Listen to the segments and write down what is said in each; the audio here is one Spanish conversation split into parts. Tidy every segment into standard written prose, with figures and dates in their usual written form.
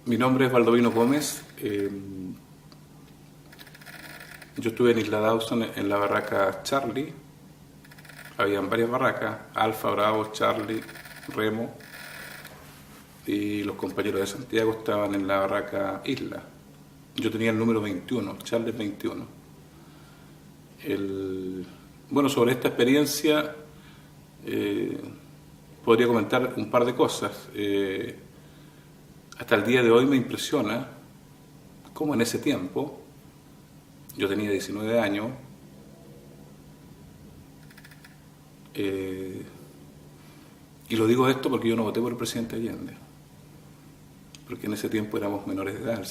Mi nombre es Baldovino Gómez. Yo estuve en Isla Dawson en la barraca Charlie. Habían varias barracas: Alfa, Bravo, Charlie, Remo. Y los compañeros de Santiago estaban en la barraca Isla. Yo tenía el número 21, Charlie 21. Bueno, sobre esta experiencia podría comentar un par de cosas. Hasta el día de hoy me impresiona cómo en ese tiempo, yo tenía 19 años, y lo digo esto porque yo no voté por el presidente Allende, porque en ese tiempo éramos menores de edad.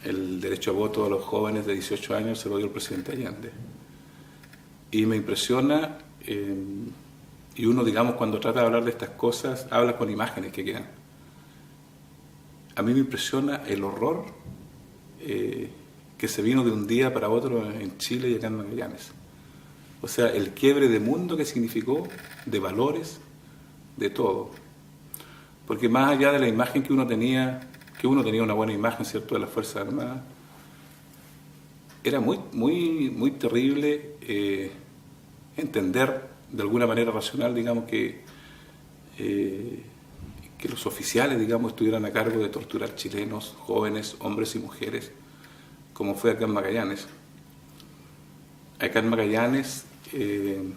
El derecho a voto a los jóvenes de 18 años se lo dio el presidente Allende. Y me impresiona, y uno, digamos, cuando trata de hablar de estas cosas, habla con imágenes que quedan. A mí me impresiona el horror que se vino de un día para otro en Chile y acá en Magallanes. O sea, el quiebre de mundo que significó, de valores, de todo. Porque más allá de la imagen que uno tenía una buena imagen, ¿cierto?, de las Fuerzas Armadas, era muy terrible entender de alguna manera racional, digamos, que los oficiales, digamos, estuvieran a cargo de torturar chilenos, jóvenes, hombres y mujeres, como fue acá en Magallanes. Acá en Magallanes, en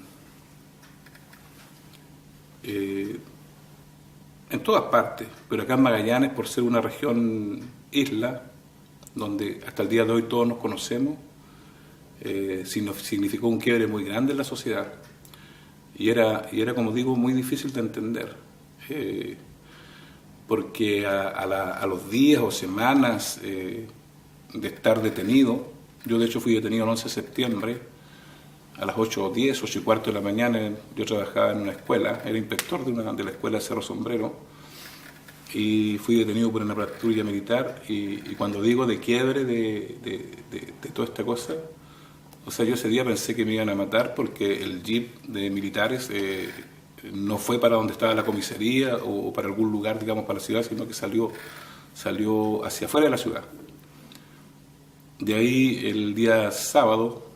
todas partes, pero acá en Magallanes, por ser una región isla, donde hasta el día de hoy todos nos conocemos, significó un quiebre muy grande en la sociedad. Y era, como digo, muy difícil de entender. Porque a los días o semanas de estar detenido, yo de hecho fui detenido el 11 de septiembre, a las 8:10, 8:15 de la mañana, yo trabajaba en una escuela, era inspector de la escuela de Cerro Sombrero, y fui detenido por una patrulla militar, y cuando digo de quiebre de toda esta cosa, o sea, yo ese día pensé que me iban a matar porque el jeep de militares no fue para donde estaba la comisaría o para algún lugar, digamos, para la ciudad, sino que salió hacia afuera de la ciudad. De ahí, el día sábado,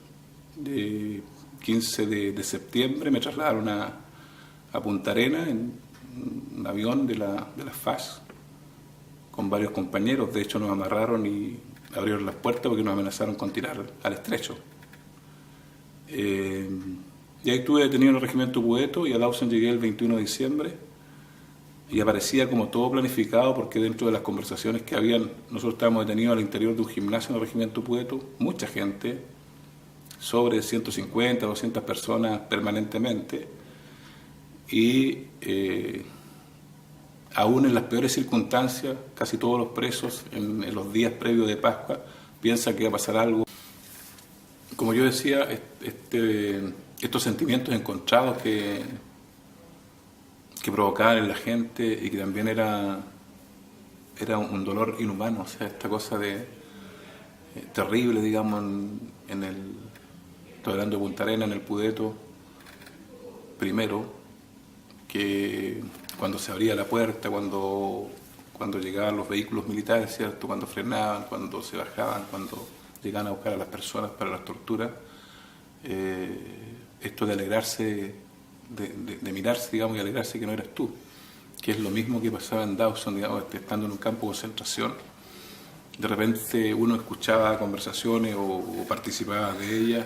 de 15 de septiembre, me trasladaron a Punta Arenas en un avión de la FAS con varios compañeros. De hecho, nos amarraron y abrieron las puertas porque nos amenazaron con tirar al estrecho. Y ahí estuve detenido en el regimiento Pueto, y a Dawson llegué el 21 de diciembre, y aparecía como todo planificado, porque dentro de las conversaciones que habían, nosotros estábamos detenidos al interior de un gimnasio en el regimiento Pueto, mucha gente, sobre 150, 200 personas permanentemente, y aún en las peores circunstancias, casi todos los presos en los días previos de Pascua piensan que va a pasar algo. Como yo decía, estos sentimientos encontrados que provocaban en la gente, y que también era un dolor inhumano, o sea, esta cosa terrible, digamos, estoy hablando de Punta Arenas, en el Pudeto, primero, que cuando se abría la puerta, cuando llegaban los vehículos militares, ¿cierto?, cuando frenaban, cuando se bajaban, cuando llegaban a buscar a las personas para las torturas, esto de alegrarse, de mirarse, digamos, y alegrarse que no eras tú, que es lo mismo que pasaba en Dawson, digamos, estando en un campo de concentración. De repente uno escuchaba conversaciones o participaba de ellas,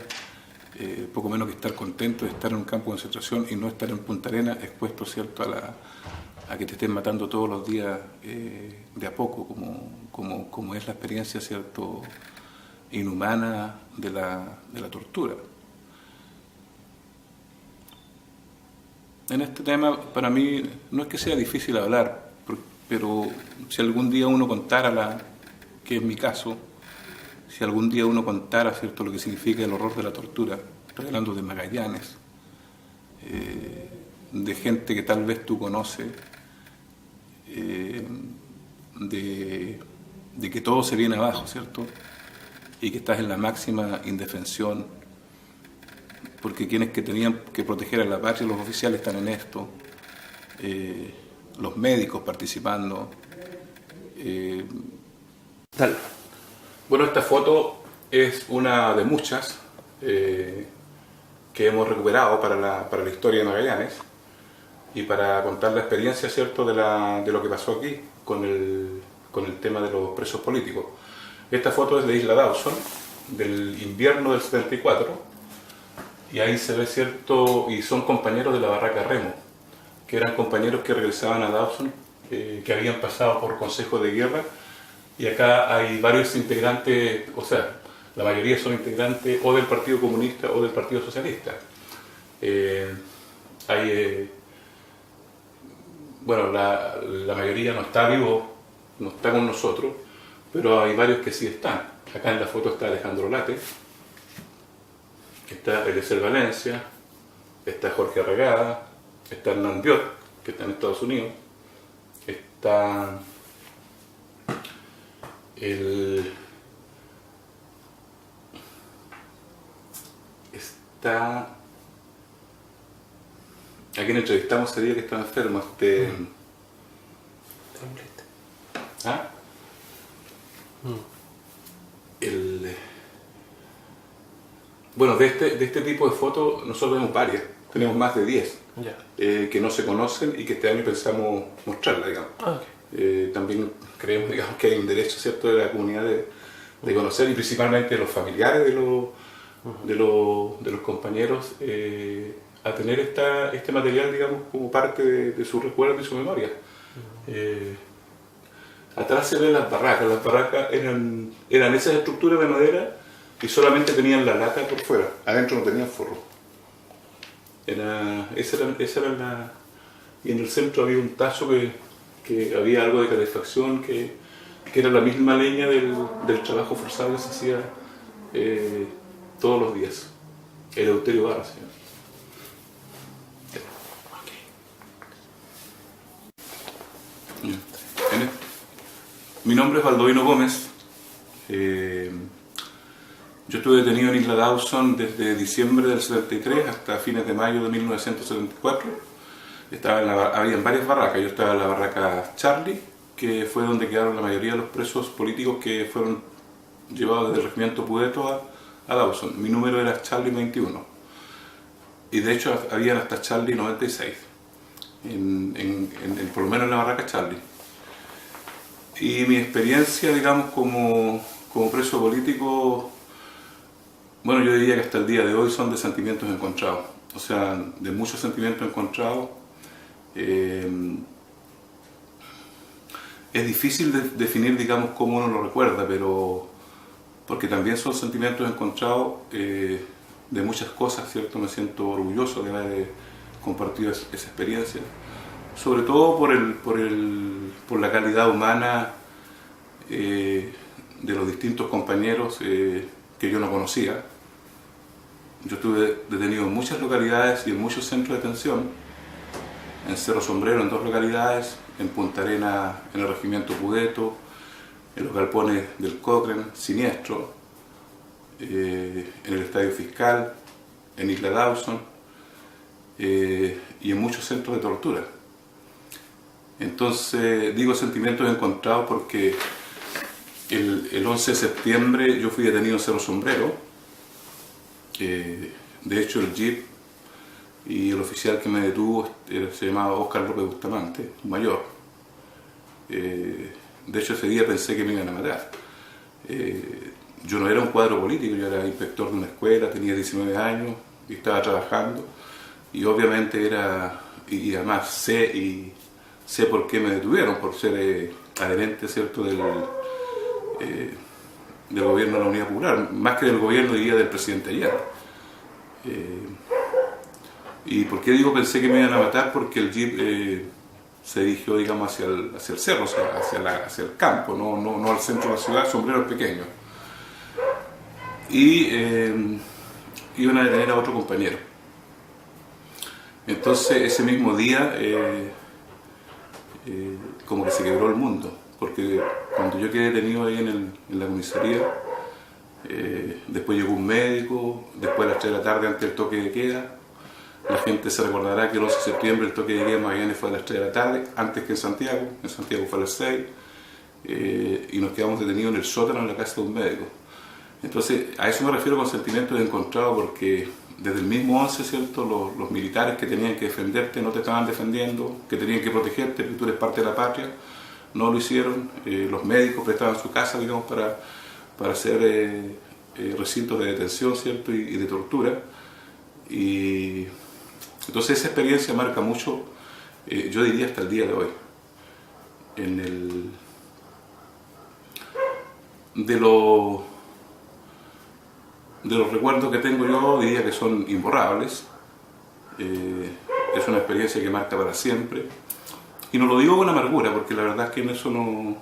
poco menos que estar contento de estar en un campo de concentración y no estar en Punta Arenas expuesto, ¿cierto?, a que te estén matando todos los días de a poco, como es la experiencia, ¿cierto?, inhumana de la tortura. En este tema, para mí, no es que sea difícil hablar, pero si algún día uno contara, que es mi caso, si algún día uno contara, ¿cierto?, lo que significa el horror de la tortura, estoy hablando de Magallanes, de gente que tal vez tú conoces, de que todo se viene abajo, ¿cierto?, y que estás en la máxima indefensión, porque quienes que tenían que proteger a la patria, los oficiales, están en esto, los médicos participando, Eh, Dale. bueno, esta foto es una de muchas que hemos recuperado para la historia de Magallanes y para contar la experiencia, ¿cierto?, de lo que pasó aquí con el tema de los presos políticos. Esta foto es de Isla Dawson, del invierno del 74, y ahí se ve, ¿cierto?, y son compañeros de la barraca Remo, que eran compañeros que regresaban a Dawson, que habían pasado por consejo de guerra, y acá hay varios integrantes, o sea, la mayoría son integrantes o del Partido Comunista o del Partido Socialista. Bueno, la mayoría no está vivo, no está con nosotros, pero hay varios que sí están. Acá en la foto está Alejandro Late, está Eliezer Valencia, está Jorge Arregada, está Hernán Biot, que está en Estados Unidos, está a quien entrevistamos ese día que estaba enfermo, ¿ah? Bueno, de este tipo de fotos nosotros tenemos varias, tenemos más de 10 que no se conocen y que este año pensamos mostrarlas, digamos. También creemos, digamos, que hay un derecho, ¿cierto?, de la comunidad de conocer, y principalmente de los familiares de los compañeros, a tener este material, digamos, como parte de su recuerdo y su memoria. Atrás se ven las barracas eran esas estructuras de madera y solamente tenían la lata por fuera, adentro no tenían forro. Esa era la... Y en el centro había un tacho que había algo de calefacción, que era la misma leña del trabajo forzado que se hacía todos los días. Eleuterio Barra, ¿sí? Mi nombre es Baldovino Gómez. Yo estuve detenido en Isla Dawson desde diciembre del 73 hasta fines de mayo de 1974. Había varias barracas. Yo estaba en la barraca Charlie, que fue donde quedaron la mayoría de los presos políticos que fueron llevados desde el regimiento Pudeto a Dawson. Mi número era Charlie 21. Y de hecho habían hasta Charlie 96, por lo menos en la barraca Charlie. Y mi experiencia, digamos, como preso político, bueno, yo diría que hasta el día de hoy son de sentimientos encontrados. O sea, de muchos sentimientos encontrados. Es difícil definir, digamos, cómo uno lo recuerda, pero porque también son sentimientos encontrados de muchas cosas, ¿cierto? Me siento orgulloso de haber compartido esa experiencia, sobre todo por la calidad humana de los distintos compañeros que yo no conocía. Yo estuve detenido en muchas localidades y en muchos centros de detención, en Cerro Sombrero en 2 localidades, en Punta Arenas en el regimiento Pudeto, en los galpones del Cochrane, Siniestro, en el Estadio Fiscal, en Isla Dawson y en muchos centros de tortura. Entonces digo sentimientos encontrados porque el 11 de septiembre yo fui detenido en Cerro Sombrero. De hecho el jeep y el oficial que me detuvo se llamaba Óscar López Bustamante, un mayor. De hecho ese día pensé que me iban a matar. Yo no era un cuadro político, yo era inspector de una escuela, tenía 19 años y estaba trabajando, y obviamente y además sé por qué me detuvieron, por ser adherente, ¿cierto?, del gobierno de la Unidad Popular, más que del gobierno, diría, del presidente Allende. ¿Y por qué digo pensé que me iban a matar? Porque el jeep se dirigió, digamos, hacia el cerro, o sea, hacia el campo, no al centro de la ciudad. Sombrero pequeño. Y iban a detener a otro compañero. Entonces ese mismo día como que se quebró el mundo, porque cuando yo quedé detenido ahí en la comisaría, después llegó un médico, después a las 3 de la tarde antes del toque de queda. La gente se recordará que el 11 de septiembre el toque de queda en Magallanes fue a las 3 de la tarde, antes que en Santiago fue a las 6, y nos quedamos detenidos en el sótano de la casa de un médico. Entonces, a eso me refiero con sentimientos encontrados, porque desde el mismo 11, ¿cierto? Los militares que tenían que defenderte no te estaban defendiendo, que tenían que protegerte, que tú eres parte de la patria, no lo hicieron. Los médicos prestaban su casa, digamos, para hacer recintos de detención, ¿cierto? Y de tortura. Y entonces esa experiencia marca mucho, yo diría hasta el día de hoy, de los recuerdos que tengo yo, diría que son imborrables. Es una experiencia que marca para siempre. Y no lo digo con amargura, porque la verdad es que en eso no...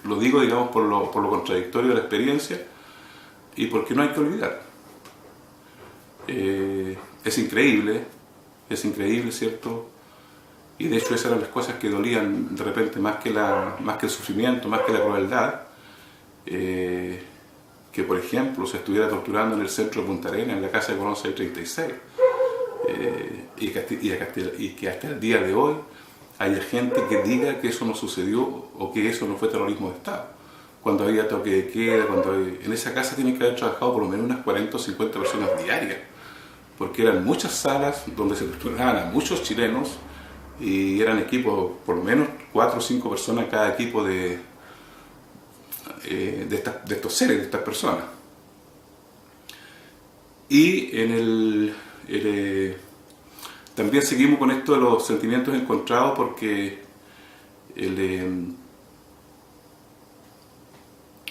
lo digo, digamos, por lo contradictorio de la experiencia y porque no hay que olvidar. Es increíble, ¿cierto? Y de hecho esas eran las cosas que dolían de repente más que el sufrimiento, más que la crueldad. Que por ejemplo se estuviera torturando en el centro de Punta Arenas, en la casa de Colón 636, y que hasta el día de hoy haya gente que diga que eso no sucedió o que eso no fue terrorismo de Estado. Cuando había toque de queda, en esa casa tienen que haber trabajado por lo menos unas 40 o 50 personas diarias, porque eran muchas salas donde se torturaban a muchos chilenos y eran equipos, por lo menos 4 o 5 personas cada equipo de estos seres, de estas personas. Y también seguimos con esto de los sentimientos encontrados, porque en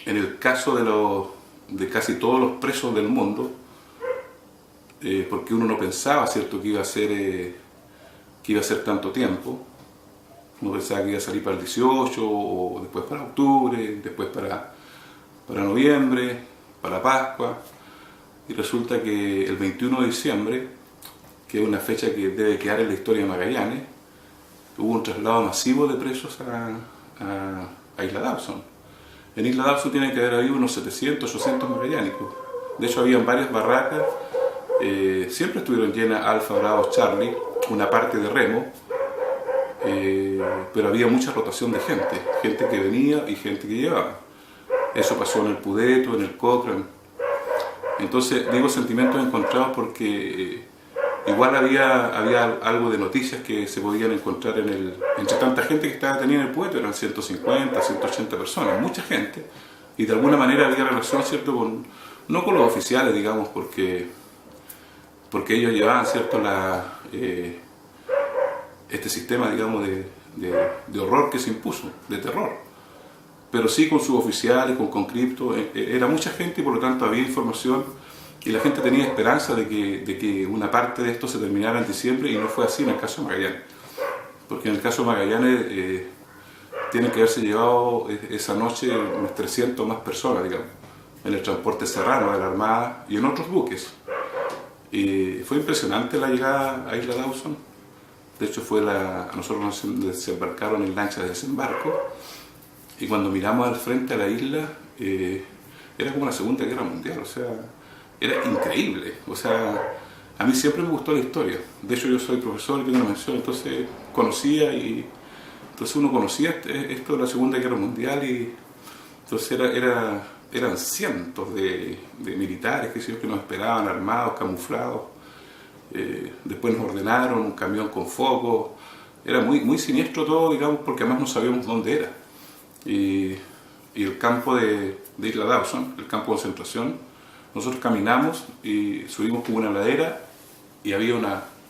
el caso de casi todos los presos del mundo, porque uno no pensaba, ¿cierto?, que iba a ser tanto tiempo. Uno pensaba que iba a salir para el 18, o después para octubre, después para noviembre, para Pascua, y resulta que el 21 de diciembre, que es una fecha que debe quedar en la historia de Magallanes, hubo un traslado masivo de presos a Isla Dawson. En Isla Dawson tienen que haber habido unos 700, 800 magallánicos. De hecho, habían varias barracas, siempre estuvieron llenas Alfa, Bravo, Charlie, una parte de Remo, pero había mucha rotación de gente que venía y gente que llevaba. Eso pasó en el Pudeto, en el Cochrane. Entonces digo sentimientos encontrados porque igual había algo de noticias que se podían encontrar entre tanta gente que estaba detenida en el Pudeto. Eran 150, 180 personas, mucha gente, y de alguna manera había relación, ¿cierto?, no con los oficiales, digamos, porque ellos llevaban, ¿cierto?, este sistema, digamos, de horror que se impuso, de terror, pero sí con sus oficiales, con cripto. Era mucha gente y por lo tanto había información, y la gente tenía esperanza de que una parte de esto se terminara en diciembre, y no fue así en el caso de Magallanes, porque en el caso de Magallanes tienen que haberse llevado esa noche unas 300 más personas, digamos, en el transporte Serrano de la Armada y en otros buques. Y fue impresionante la llegada a Isla Dawson. De hecho, a nosotros nos desembarcaron en lancha de desembarco, y cuando miramos al frente a la isla, era como la Segunda Guerra Mundial, o sea, era increíble. O sea, a mí siempre me gustó la historia. De hecho, yo soy profesor y tengo una mención, entonces uno conocía esto de la Segunda Guerra Mundial, y entonces eran cientos de militares que nos esperaban, armados, camuflados. Después nos ordenaron un camión con foco. Era muy, muy siniestro todo, digamos, porque además no sabíamos dónde era. Y el campo de Isla Dawson, el campo de concentración, nosotros caminamos y subimos como una ladera, y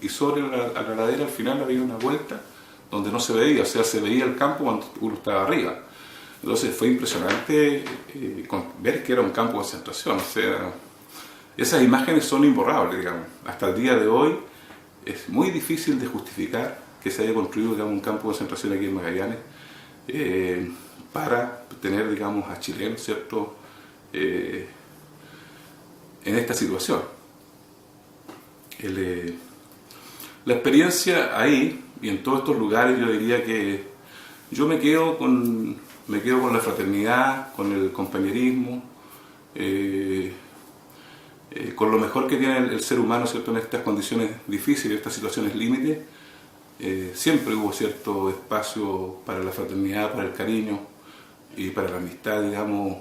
sobre la ladera al final había una vuelta donde no se veía, o sea, se veía el campo cuando uno estaba arriba. Entonces fue impresionante ver que era un campo de concentración. O sea, esas imágenes son imborrables, digamos. Hasta el día de hoy es muy difícil de justificar que se haya construido, digamos, un campo de concentración aquí en Magallanes, para tener, digamos, a chilenos, ¿cierto?, en esta situación. La experiencia ahí y en todos estos lugares, yo diría que yo me quedo con la fraternidad, con el compañerismo, con lo mejor que tiene el ser humano, ¿cierto?, en estas condiciones difíciles, estas situaciones límite. Siempre hubo cierto espacio para la fraternidad, para el cariño, y para la amistad, digamos,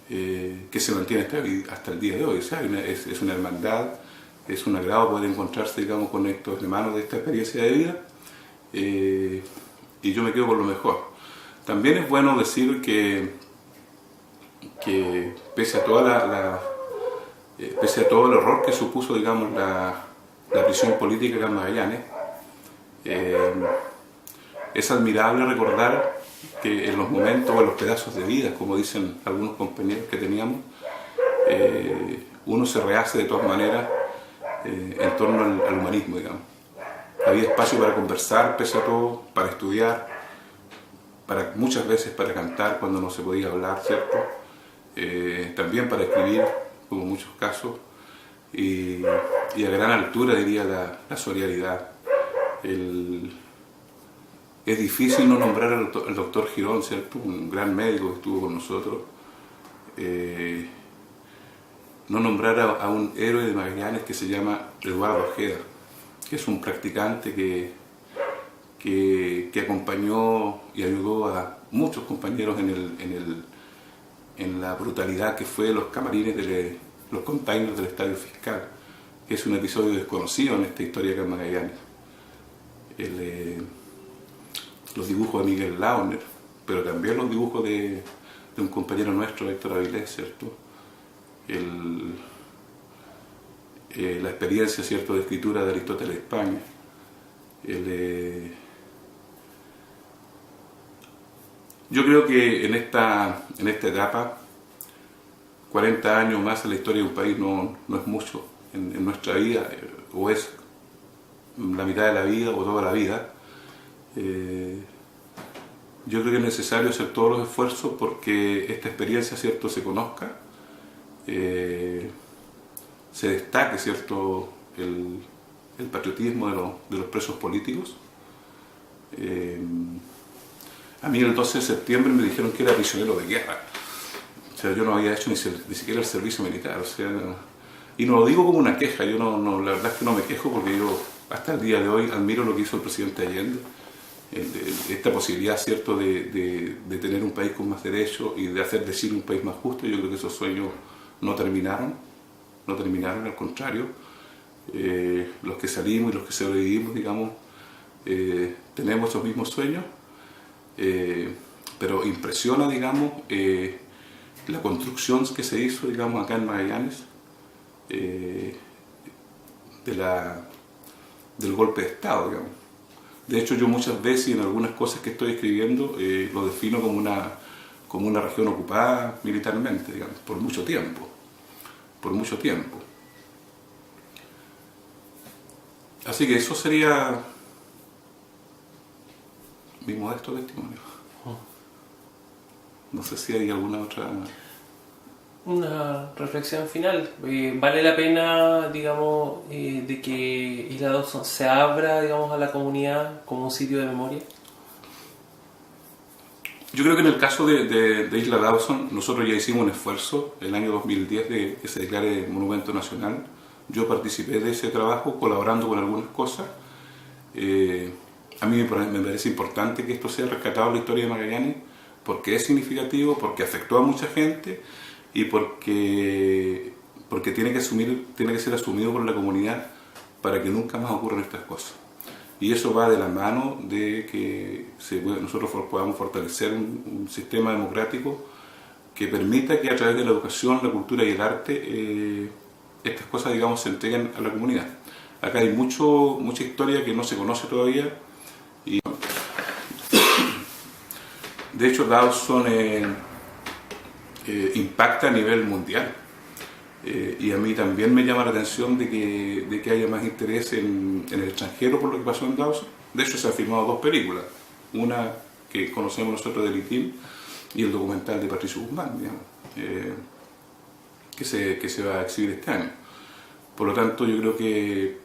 que se mantiene hasta el día de hoy. O sea, es una hermandad, es un agrado poder encontrarse, digamos, con estos hermanos de esta experiencia de vida, y yo me quedo con lo mejor. También es bueno decir que pese a pese a todo el horror que supuso, digamos, la prisión política acá en Magallanes, es admirable recordar que en los momentos o en los pedazos de vida, como dicen algunos compañeros que teníamos, uno se rehace de todas maneras en torno al humanismo, digamos. Había espacio para conversar, pese a todo, para estudiar, muchas veces para cantar cuando no se podía hablar, ¿cierto? También para escribir, como en muchos casos, y a gran altura, diría, la solidaridad. Es difícil no nombrar al doctor Girón, ¿cierto? Un gran médico que estuvo con nosotros. No nombrar a un héroe de Magallanes que se llama Eduardo Ojeda, que es un practicante que acompañó y ayudó a muchos compañeros en la brutalidad que fue los camarines los containers del Estadio Fiscal, que es un episodio desconocido en esta historia acá en Magallanes. Los dibujos de Miguel Launer, pero también los dibujos de un compañero nuestro, Héctor Avilés, ¿cierto? La experiencia, ¿cierto?, de escritura de Aristóteles de España. Yo creo que en esta etapa, 40 años más en la historia de un país no es mucho en nuestra vida, o es la mitad de la vida o toda la vida. Yo creo que es necesario hacer todos los esfuerzos porque esta experiencia, ¿cierto?, se conozca, se destaque, ¿cierto?, el patriotismo de los presos políticos. A mí el 12 de septiembre me dijeron que era prisionero de guerra. O sea, yo no había hecho ni siquiera el servicio militar. O sea, y no lo digo como una queja, yo la verdad es que no me quejo porque yo hasta el día de hoy admiro lo que hizo el presidente Allende. Esta posibilidad, ¿cierto?, de tener un país con más derechos y de hacer de Chile un país más justo. Yo creo que esos sueños no terminaron, al contrario. Los que salimos y los que sobrevivimos, digamos, tenemos esos mismos sueños, pero impresiona, digamos, la construcción que se hizo, digamos, acá en Magallanes, del golpe de Estado, digamos. De hecho, yo muchas veces en algunas cosas que estoy escribiendo lo defino como una región ocupada militarmente, digamos, por mucho tiempo. Así que eso sería mi modesto testimonio. No sé si hay alguna otra... Una reflexión final. ¿Vale la pena, digamos, de que Isla Dawson se abra, digamos, a la comunidad como un sitio de memoria? Yo creo que en el caso de Isla Dawson, nosotros ya hicimos un esfuerzo el año 2010 de que se declare monumento nacional. Yo participé de ese trabajo colaborando con algunas cosas. A mí me parece importante que esto sea rescatado en la historia de Magallanes, porque es significativo, porque afectó a mucha gente y porque tiene que ser asumido por la comunidad para que nunca más ocurran estas cosas. Y eso va de la mano de que nosotros podamos fortalecer un sistema democrático que permita que a través de la educación, la cultura y el arte estas cosas, digamos, se entreguen a la comunidad. Acá hay mucha historia que no se conoce todavía. Y de hecho, Dawson impacta a nivel mundial. Y a mí también me llama la atención de que haya más interés en el extranjero por lo que pasó en Dawson. De hecho, se han filmado 2 películas. Una que conocemos nosotros de Liquín y el documental de Patricio Guzmán, digamos, que se va a exhibir este año. Por lo tanto, yo creo que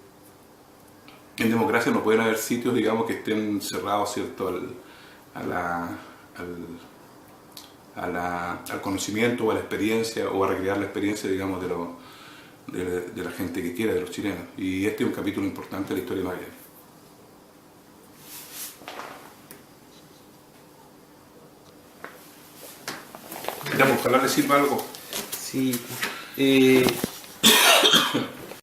en democracia no pueden haber sitios, digamos, que estén cerrados, ¿cierto?, al conocimiento o a la experiencia o a recrear la experiencia, digamos, de la gente que quiera, de los chilenos. Y este es un capítulo importante de la historia de Magallanes. Ya, pues, ojalá le sirva algo. Sí.